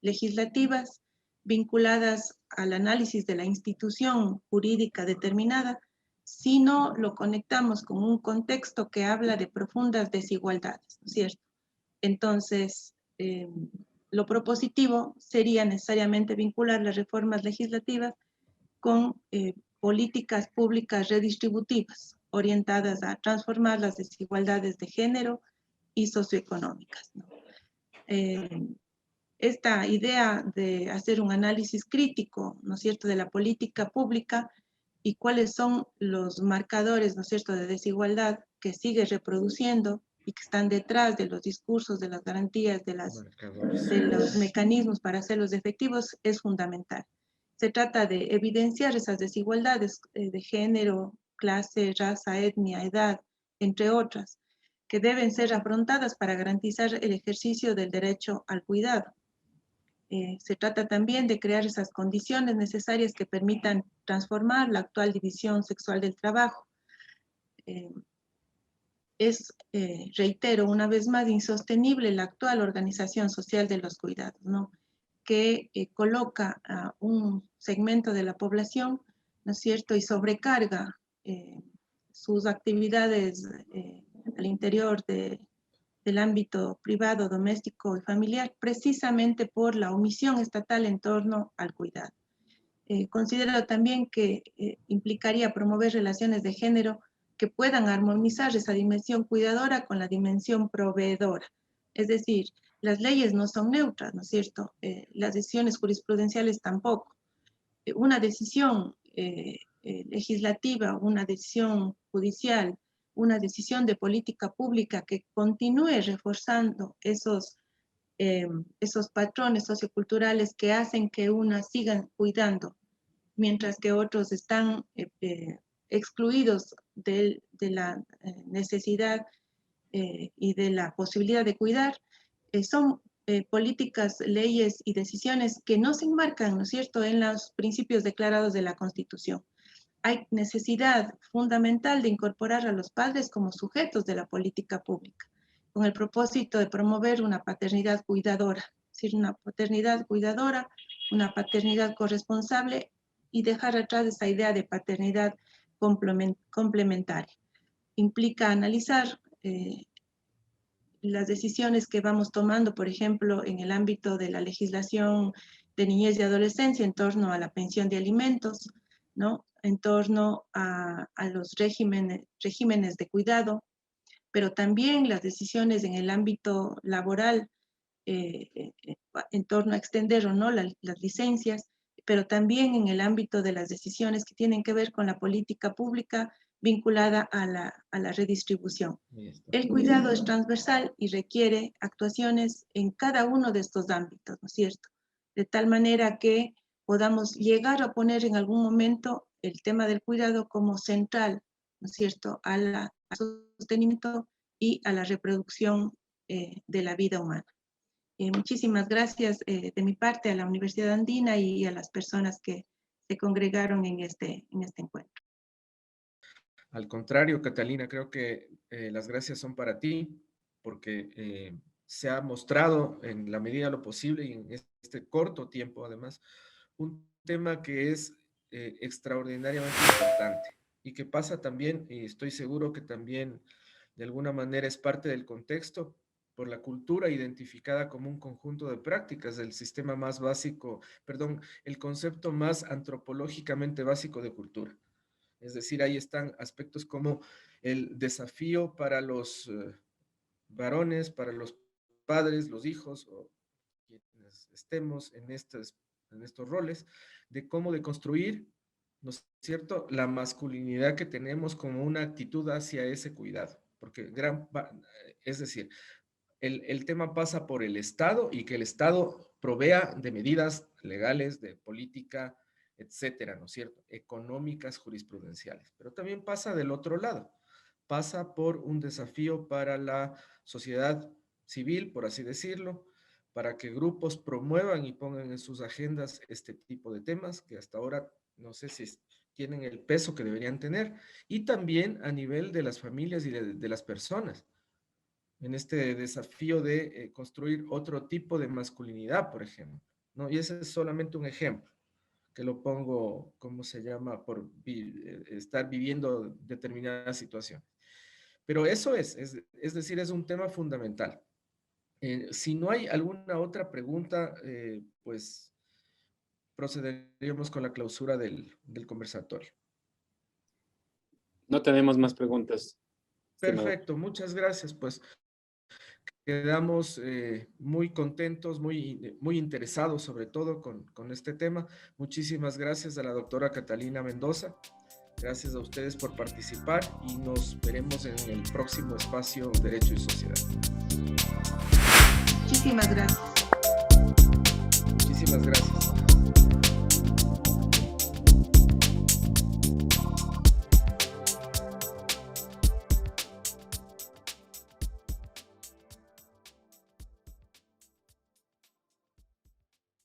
legislativas vinculadas al análisis de la institución jurídica determinada, si no lo conectamos con un contexto que habla de profundas desigualdades, ¿no es cierto? Entonces, lo propositivo sería necesariamente vincular las reformas legislativas con políticas públicas redistributivas, orientadas a transformar las desigualdades de género y socioeconómicas, ¿no? Esta idea de hacer un análisis crítico, ¿no es cierto?, de la política pública y cuáles son los marcadores, ¿no es cierto?, de desigualdad que sigue reproduciendo y que están detrás de los discursos, de las garantías, de los mecanismos para hacerlos efectivos, es fundamental. Se trata de evidenciar esas desigualdades de género, clase, raza, etnia, edad, entre otras, que deben ser afrontadas para garantizar el ejercicio del derecho al cuidado. Se trata también de crear esas condiciones necesarias que permitan transformar la actual división sexual del trabajo. Reitero una vez más, insostenible la actual organización social de los cuidados, ¿no?, que coloca a un segmento de la población, ¿no es cierto?, y sobrecarga sus actividades al interior del ámbito privado, doméstico y familiar, precisamente por la omisión estatal en torno al cuidado. Considero también que implicaría promover relaciones de género que puedan armonizar esa dimensión cuidadora con la dimensión proveedora. Es decir, las leyes no son neutras, ¿no es cierto? Las decisiones jurisprudenciales tampoco. Una decisión legislativa, una decisión judicial, una decisión de política pública que continúe reforzando esos patrones socioculturales que hacen que unas sigan cuidando, mientras que otros están excluidos de la necesidad y de la posibilidad de cuidar, son políticas, leyes y decisiones que no se enmarcan, ¿no es cierto?, en los principios declarados de la Constitución. Hay necesidad fundamental de incorporar a los padres como sujetos de la política pública, con el propósito de promover una paternidad cuidadora, es decir, una paternidad cuidadora, una paternidad corresponsable y dejar atrás esa idea de paternidad complementaria. Implica analizar las decisiones que vamos tomando, por ejemplo, en el ámbito de la legislación de niñez y adolescencia en torno a la pensión de alimentos, ¿no?, en torno a los regímenes de cuidado, pero también las decisiones en el ámbito laboral en torno a extender o no las licencias, pero también en el ámbito de las decisiones que tienen que ver con la política pública vinculada a la redistribución. El cuidado es transversal y requiere actuaciones en cada uno de estos ámbitos, ¿no es cierto? De tal manera que podamos llegar a poner en algún momento el tema del cuidado como central, ¿no es cierto?, al sostenimiento y a la reproducción de la vida humana. Muchísimas gracias de mi parte a la Universidad Andina y a las personas que se congregaron en este encuentro. Al contrario, Catalina, creo que las gracias son para ti, porque se ha mostrado en la medida de lo posible y en este corto tiempo, además, un tema que es extraordinariamente importante y que pasa también, y estoy seguro que también de alguna manera es parte del contexto, por la cultura identificada como un conjunto de prácticas del sistema más básico, perdón, el concepto más antropológicamente básico de cultura. Es decir, ahí están aspectos como el desafío para los varones, para los padres, los hijos, o quienes estemos en estos roles, de cómo deconstruir, ¿no es cierto?, la masculinidad que tenemos como una actitud hacia ese cuidado. Porque es decir, el tema pasa por el Estado y que el Estado provea de medidas legales, de política, etcétera, ¿no es cierto?, económicas, jurisprudenciales. Pero también pasa del otro lado, pasa por un desafío para la sociedad civil, por así decirlo, para que grupos promuevan y pongan en sus agendas este tipo de temas que hasta ahora no sé si tienen el peso que deberían tener, y también a nivel de las familias y de las personas, en este desafío de construir otro tipo de masculinidad, por ejemplo, ¿no? Y ese es solamente un ejemplo, que lo pongo, ¿cómo se llama?, por estar viviendo determinada situación. Pero eso es decir, es un tema fundamental. Si no hay alguna otra pregunta, pues procederíamos con la clausura del conversatorio. No tenemos más preguntas. Perfecto, muchas gracias. Pues quedamos muy contentos, muy interesados sobre todo con este tema. Muchísimas gracias a la doctora Catalina Mendoza. Gracias a ustedes por participar y nos veremos en el próximo espacio Derecho y Sociedad. Muchísimas gracias. Muchísimas gracias.